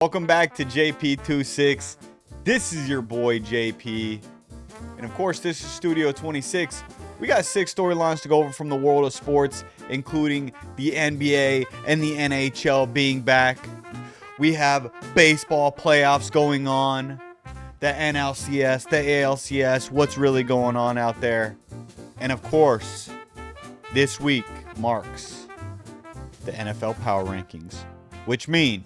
Welcome back to JP26. This is your boy JP. And of course, this is Studio 26. We got 6 storylines to go over from the world of sports, including the NBA and the NHL being back. We have baseball playoffs going on, the NLCS, the ALCS, what's really going on out there. And of course, this week marks the NFL Power Rankings, which mean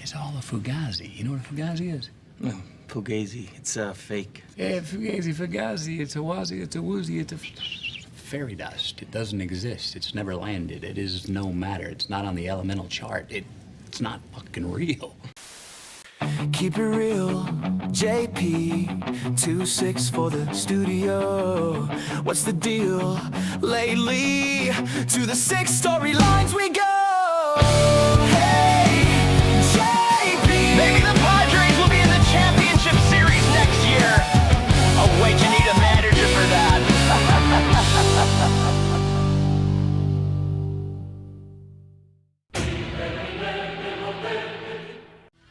it's all a fugazi. You know what a fugazi is? No, fugazi. It's fake. Yeah, fugazi. It's a wazi, it's a woozy, it's a fairy dust. It doesn't exist. It's never landed. It is no matter. It's not on the elemental chart. It's not fucking real. Keep it real, JP26 for the studio. What's the deal lately? To the 6 storylines we go. Hey, JP. Maybe the Padres will be in the championship series next year. Oh wait, you need a manager for that.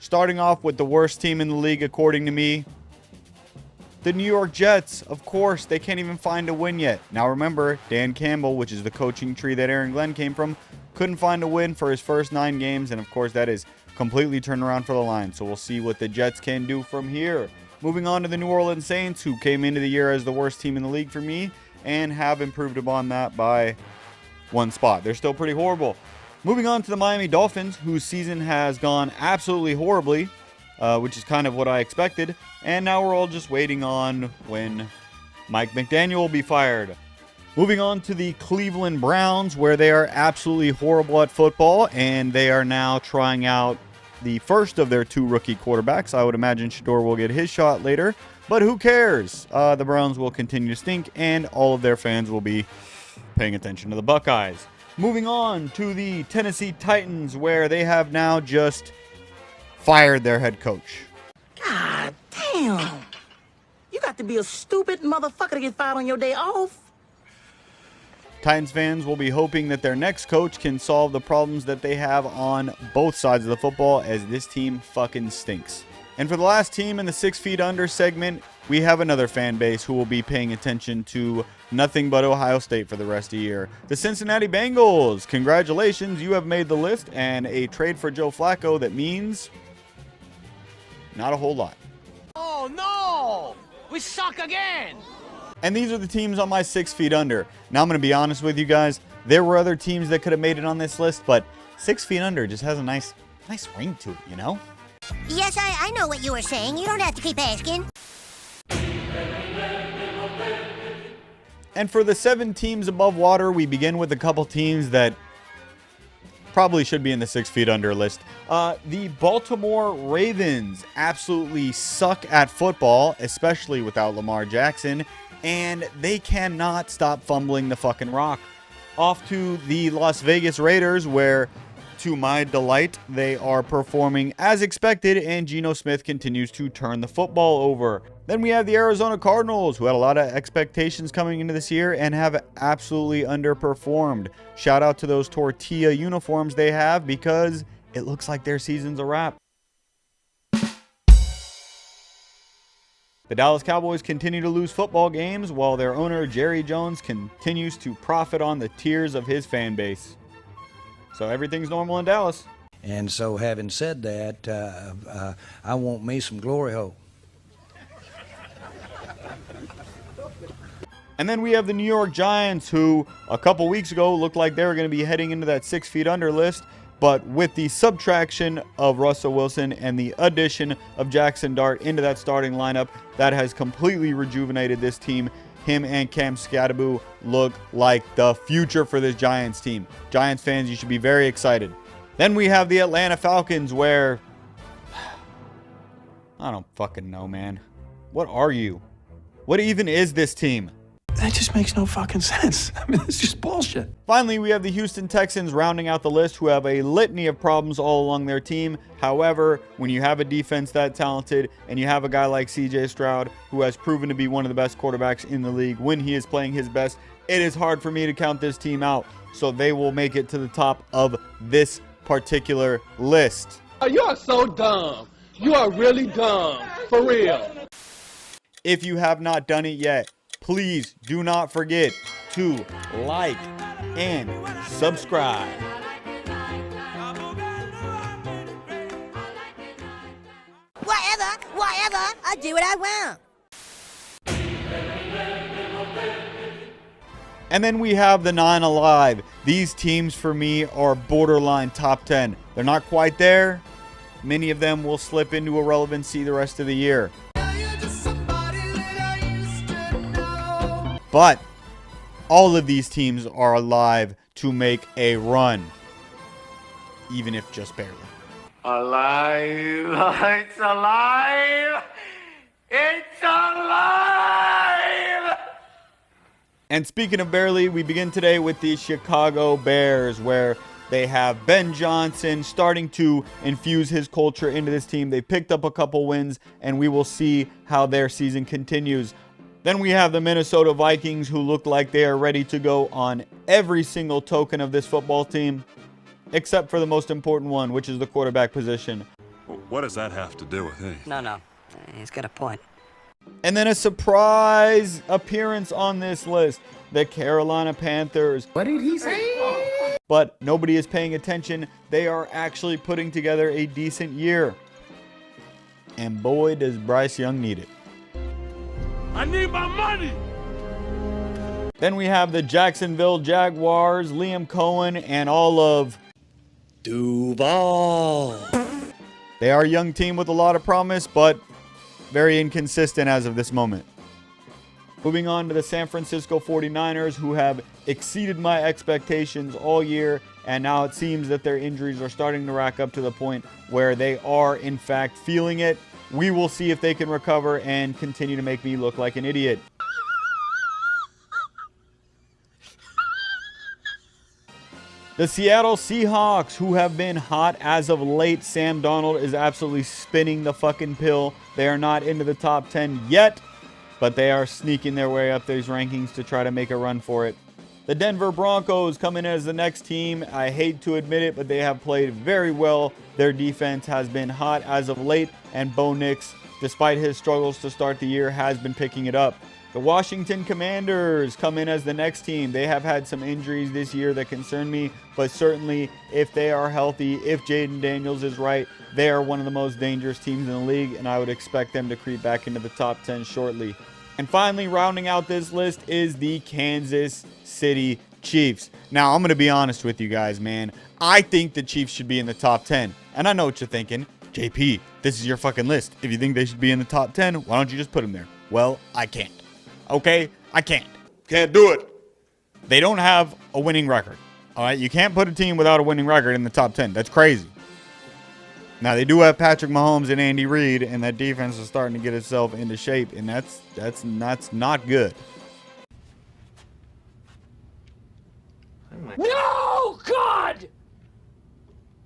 starting off with the worst team in the league, according to me, the New York Jets. Of course, they can't even find a win yet. Now remember, Dan Campbell, which is the coaching tree that Aaron Glenn came from, couldn't find a win for his first 9 games. And of course, that is completely turned around for the Lions. So we'll see what the Jets can do from here. Moving on to the New Orleans Saints, who came into the year as the worst team in the league for me and have improved upon that by 1 spot. They're still pretty horrible. Moving on to the Miami Dolphins, whose season has gone absolutely horribly, which is kind of what I expected. And now we're all just waiting on when Mike McDaniel will be fired. Moving on to the Cleveland Browns, where they are absolutely horrible at football, and they are now trying out the first of their 2 rookie quarterbacks. I would imagine Shador will get his shot later, but who cares? The Browns will continue to stink, and all of their fans will be paying attention to the Buckeyes. Moving on to the Tennessee Titans, where they have now just fired their head coach. God damn. You got to be a stupid motherfucker to get fired on your day off. Titans fans will be hoping that their next coach can solve the problems that they have on both sides of the football, as this team fucking stinks. And for the last team in the 6 feet under segment, we have another fan base who will be paying attention to nothing but Ohio State for the rest of the year. The Cincinnati Bengals. Congratulations, you have made the list, and a trade for Joe Flacco that means not a whole lot. Oh no! We suck again! And these are the teams on my 6 feet under. Now I'm going to be honest with you guys. There were other teams that could have made it on this list, but 6 feet under just has a nice ring to it, you know? Yes, I know what you were saying. You don't have to keep asking. And for the 7 teams above water, we begin with a couple teams that probably should be in the 6 feet under list. The Baltimore Ravens absolutely suck at football, especially without Lamar Jackson, and they cannot stop fumbling the fucking rock. Off to the Las Vegas Raiders, where, to my delight, they are performing as expected, and Geno Smith continues to turn the football over. Then we have the Arizona Cardinals, who had a lot of expectations coming into this year and have absolutely underperformed. Shout out to those tortilla uniforms they have, because it looks like their season's a wrap. The Dallas Cowboys continue to lose football games, while their owner, Jerry Jones, continues to profit on the tears of his fan base. So everything's normal in Dallas. And so having said that, I want me some glory hole. And then we have the New York Giants, who a couple weeks ago looked like they were going to be heading into that 6 feet under list. But with the subtraction of Russell Wilson and the addition of Jackson Dart into that starting lineup, that has completely rejuvenated this team. Him and Cam Skattebo look like the future for this Giants team. Giants fans, you should be very excited. Then we have the Atlanta Falcons, where I don't fucking know, man. What are you? What even is this team? That just makes no fucking sense. I mean, it's just bullshit. Finally, we have the Houston Texans rounding out the list, who have a litany of problems all along their team. However, when you have a defense that talented and you have a guy like CJ Stroud, who has proven to be one of the best quarterbacks in the league when he is playing his best, it is hard for me to count this team out. So they will make it to the top of this particular list. You are so dumb. You are really dumb. For real. If you have not done it yet, please do not forget to like and subscribe. Whatever, I'll do what I want. And then we have the 9 alive. These teams for me are borderline top 10. They're not quite there. Many of them will slip into irrelevancy the rest of the year. But all of these teams are alive to make a run, even if just barely. Alive! It's alive! It's alive! And speaking of barely, we begin today with the Chicago Bears, where they have Ben Johnson starting to infuse his culture into this team. They picked up a couple wins, and we will see how their season continues. Then we have the Minnesota Vikings, who look like they are ready to go on every single token of this football team, except for the most important one, which is the quarterback position. What does that have to do with anything? No. He's got a point. And then a surprise appearance on this list, the Carolina Panthers. What did he say? But nobody is paying attention. They are actually putting together a decent year. And boy, does Bryce Young need it. I need my money! Then we have the Jacksonville Jaguars, Liam Cohen, and all of Duval. They are a young team with a lot of promise, but very inconsistent as of this moment. Moving on to the San Francisco 49ers, who have exceeded my expectations all year, and now it seems that their injuries are starting to rack up to the point where they are, in fact, feeling it. We will see if they can recover and continue to make me look like an idiot. The Seattle Seahawks, who have been hot as of late. Sam Darnold is absolutely spinning the fucking pill. They are not into the top 10 yet, but they are sneaking their way up these rankings to try to make a run for it. The Denver Broncos come in as the next team. I hate to admit it, but they have played very well. Their defense has been hot as of late, and Bo Nix, despite his struggles to start the year, has been picking it up. The Washington Commanders come in as the next team. They have had some injuries this year that concern me, but certainly if they are healthy, if Jaden Daniels is right, they are one of the most dangerous teams in the league, and I would expect them to creep back into the top 10 shortly. And finally, rounding out this list is the Kansas City Chiefs. Now, I'm going to be honest with you guys, man. I think the Chiefs should be in the top 10. And I know what you're thinking. JP, this is your fucking list. If you think they should be in the top 10, why don't you just put them there? Well, I can't. Okay? I can't. Can't do it. They don't have a winning record. All right? You can't put a team without a winning record in the top 10. That's crazy. Now, they do have Patrick Mahomes and Andy Reid, and that defense is starting to get itself into shape, and that's not good. No, God!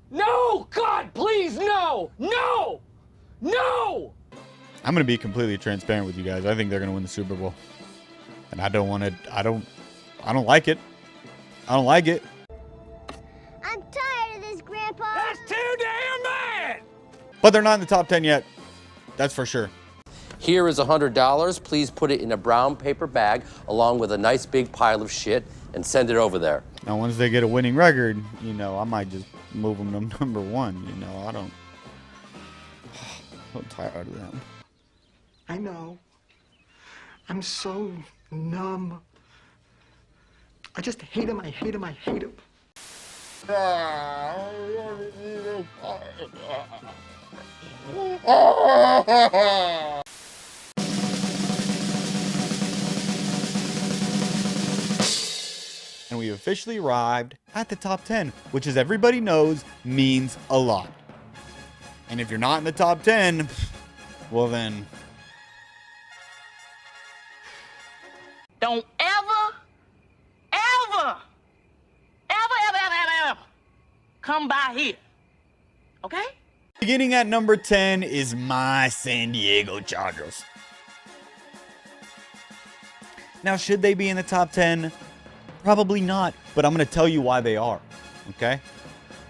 No, God, please, no! No! No! I'm going to be completely transparent with you guys. I think they're going to win the Super Bowl. And I don't want to, I don't like it. I don't like it. I'm tired of this, Grandpa. That's too damn bad! But they're not in the top 10 yet. That's for sure. Here is $100. Please put it in a brown paper bag along with a nice big pile of shit and send it over there. Now, once they get a winning record, you know, I might just move them to number 1. You know, I'm tired of them. I know. I'm so numb. I just hate him. I hate him. I hate him. And we've officially arrived at the top 10, which, as everybody knows, means a lot. And if you're not in the top 10, well then... Don't ever come by here. Okay? Beginning at number 10 is my San Diego Chargers. Now, should they be in the top 10? Probably not, but I'm going to tell you why they are, okay?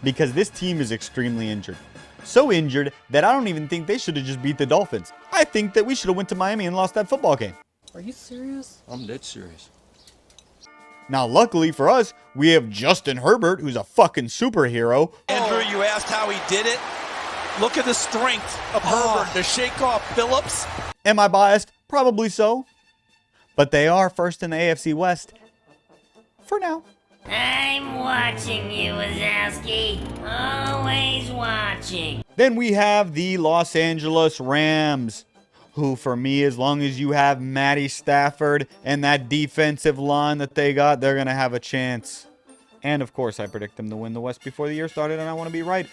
Because this team is extremely injured. So injured that I don't even think they should have just beat the Dolphins. I think that we should have went to Miami and lost that football game. Are you serious? I'm dead serious. Now, luckily for us, we have Justin Herbert, who's a fucking superhero. Andrew, you asked how he did it. Look at the strength of Herbert to shake off Phillips. Am I biased? Probably so. But they are first in the AFC West. For now. I'm watching you, Wazowski. Always watching. Then we have the Los Angeles Rams, who for me, as long as you have Matty Stafford and that defensive line that they got, they're going to have a chance. And of course, I predict them to win the West before the year started, and I want to be right.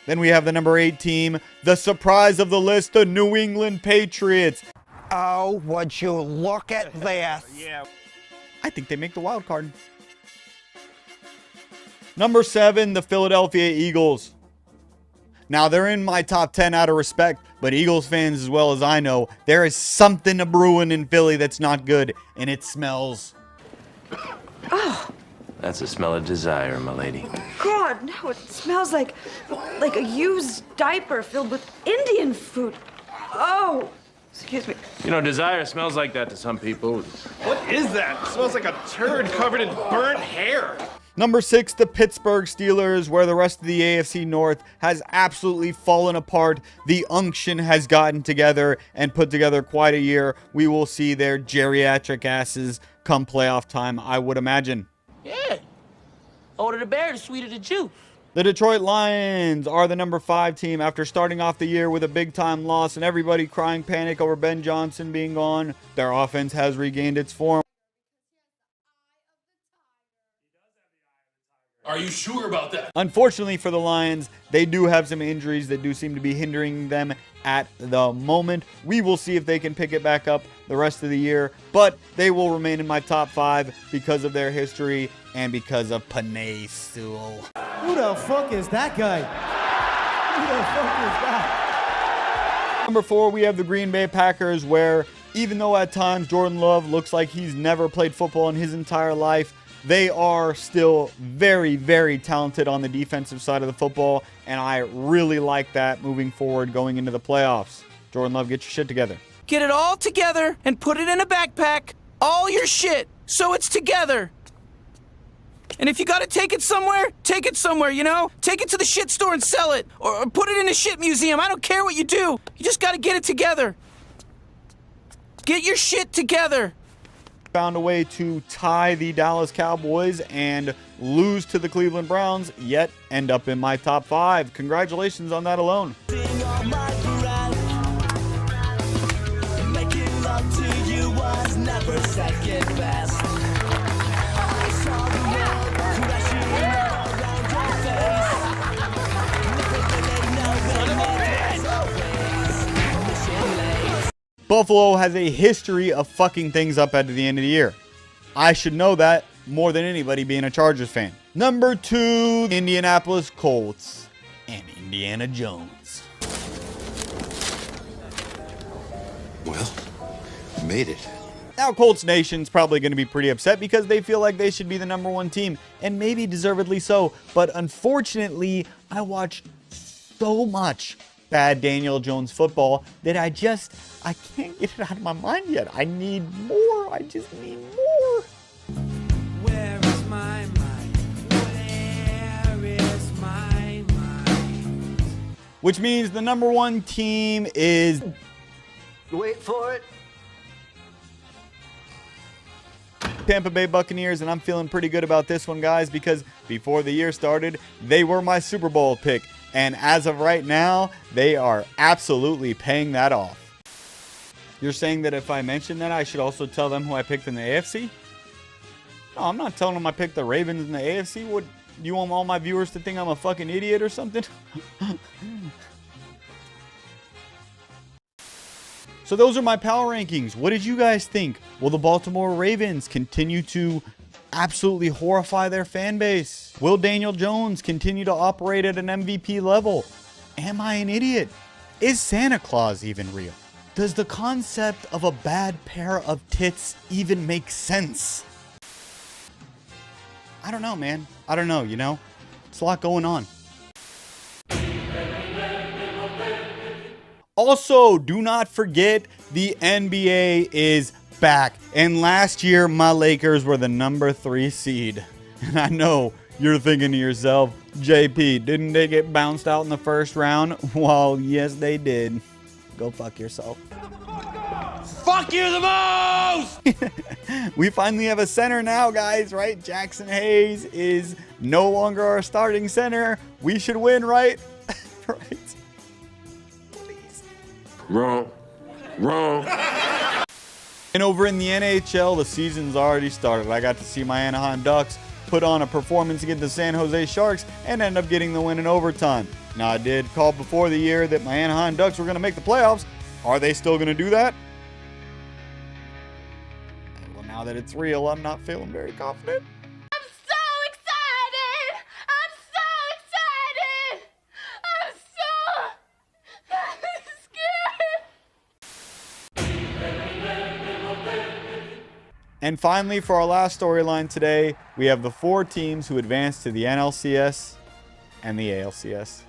Then we have the number 8 team, the surprise of the list, the New England Patriots. Oh, would you look at this? Yeah. I think they make the wild card. Number 7, the Philadelphia Eagles. Now, they're in my top 10 out of respect, but Eagles fans, as well as I know, there is something brewing in Philly that's not good, and it smells. Oh. That's the smell of desire, my lady. God, no, it smells like a used diaper filled with Indian food. Oh, excuse me. You know, desire smells like that to some people. What is that? It smells like a turd covered in burnt hair. Number 6, the Pittsburgh Steelers, where the rest of the AFC North has absolutely fallen apart. The unction has gotten together and put together quite a year. We will see their geriatric asses come playoff time, I would imagine. Yeah. Older the bear, the sweeter the juice. The Detroit Lions are the number 5 team after starting off the year with a big-time loss and everybody crying panic over Ben Johnson being gone. Their offense has regained its form. Are you sure about that? Unfortunately for the Lions, they do have some injuries that do seem to be hindering them at the moment. We will see if they can pick it back up the rest of the year, but they will remain in my top 5 because of their history and because of Panay Sewell. Who the fuck is that guy? Who the fuck is that? Number 4, we have the Green Bay Packers, where even though at times Jordan Love looks like he's never played football in his entire life, they are still very, very talented on the defensive side of the football, and I really like that moving forward going into the playoffs. Jordan Love, get your shit together. Get it all together and put it in a backpack. All your shit, so it's together. And if you gotta take it somewhere, you know? Take it to the shit store and sell it. Or put it in a shit museum. I don't care what you do. You just gotta get it together. Get your shit together. Found a way to tie the Dallas Cowboys and lose to the Cleveland Browns, yet end up in my top 5. Congratulations on that alone. Buffalo has a history of fucking things up at the end of the year. I should know that more than anybody being a Chargers fan. Number 2, Indianapolis Colts and Indiana Jones. Well, we made it. Now, Colts Nation's probably going to be pretty upset because they feel like they should be the number 1 team, and maybe deservedly so. But unfortunately, I watch so much bad Daniel Jones football that I can't get it out of my mind yet. I need more. I just need more. Where is my mind? Where is my mind? Which means the number 1 team is... Wait for it. Tampa Bay Buccaneers, and I'm feeling pretty good about this one, guys, because before the year started, they were my Super Bowl pick. And as of right now, they are absolutely paying that off. You're saying that if I mention that, I should also tell them who I picked in the AFC? No, I'm not telling them I picked the Ravens in the AFC. What, do you want all my viewers to think I'm a fucking idiot or something? So those are my power rankings. What did you guys think? Will the Baltimore Ravens continue to absolutely horrify their fan base? Will Daniel Jones continue to operate at an MVP level? Am I an idiot? Is Santa Claus even real? Does the concept of a bad pair of tits even make sense? I don't know, man. I don't know, you know? It's a lot going on. Also, do not forget the NBA is back. And last year, my Lakers were the number 3 seed. And I know you're thinking to yourself, JP, didn't they get bounced out in the first round? Well, yes, they did. Go fuck yourself. Fuck you the most! We finally have a center now, guys, right? Jackson Hayes is no longer our starting center. We should win, right? Right. Please. Wrong. And over in the NHL, the season's already started. I got to see my Anaheim Ducks put on a performance against the San Jose Sharks and end up getting the win in overtime. Now, I did call before the year that my Anaheim Ducks were going to make the playoffs. Are they still going to do that? Well, now that it's real, I'm not feeling very confident. I'm so excited! I'm so scared! And finally, for our last storyline today, we have the 4 teams who advanced to the NLCS and the ALCS.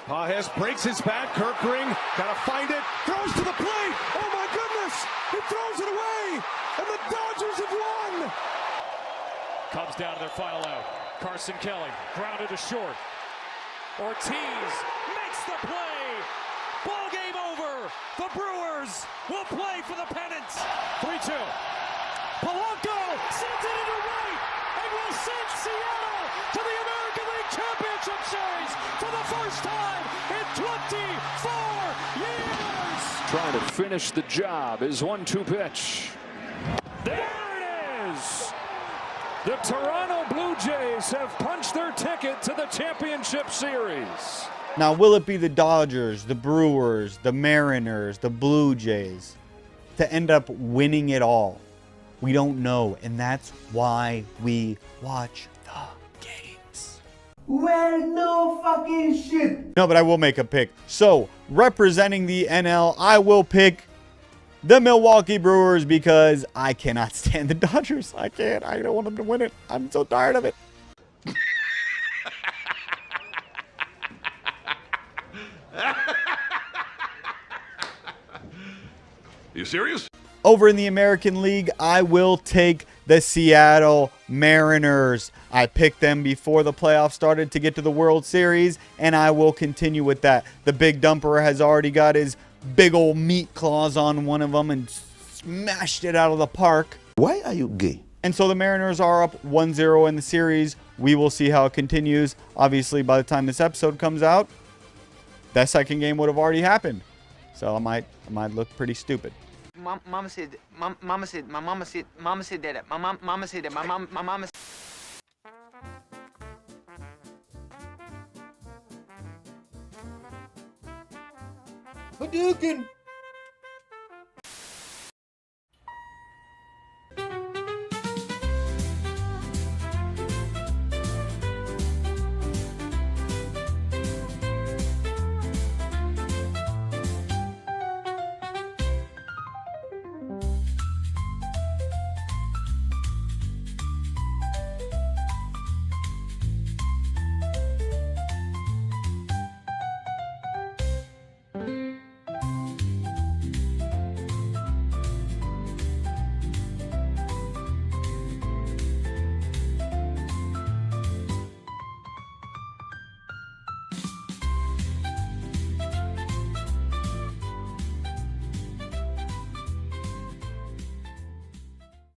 Pajes breaks his back. Kirkring gotta find it. Throws to the plate. Oh my goodness! He throws it away, and the Dodgers have won. Comes down to their final out. Carson Kelly grounded to short. Ortiz makes the play. Ball game over. The Brewers will play for the pennant. 3-2. Polanco sends it into right and will send Seattle to the American League Championship Series for the first time in 24 years. Trying to finish the job is 1-2 pitch. There it is. The Toronto Blue Jays have punched their ticket to the championship series. Now, will it be the Dodgers, the Brewers, the Mariners, the Blue Jays to end up winning it all? We don't know, and that's why we watch the games. Well, no fucking shit. No, but I will make a pick. So, representing the NL, I will pick the Milwaukee Brewers because I cannot stand the Dodgers. I can't. I don't want them to win it. I'm so tired of it. You serious? Over in the American League, I will take the Seattle Mariners. I picked them before the playoffs started to get to the World Series, and I will continue with that. The Big Dumper has already got his big old meat claws on one of them and smashed it out of the park. Why are you gay? And so the Mariners are up 1-0 in the series. We will see how it continues. Obviously, by the time this episode comes out, that second game would have already happened. So I might look pretty stupid. Mama said that. My mama said that. My mama. Hadouken!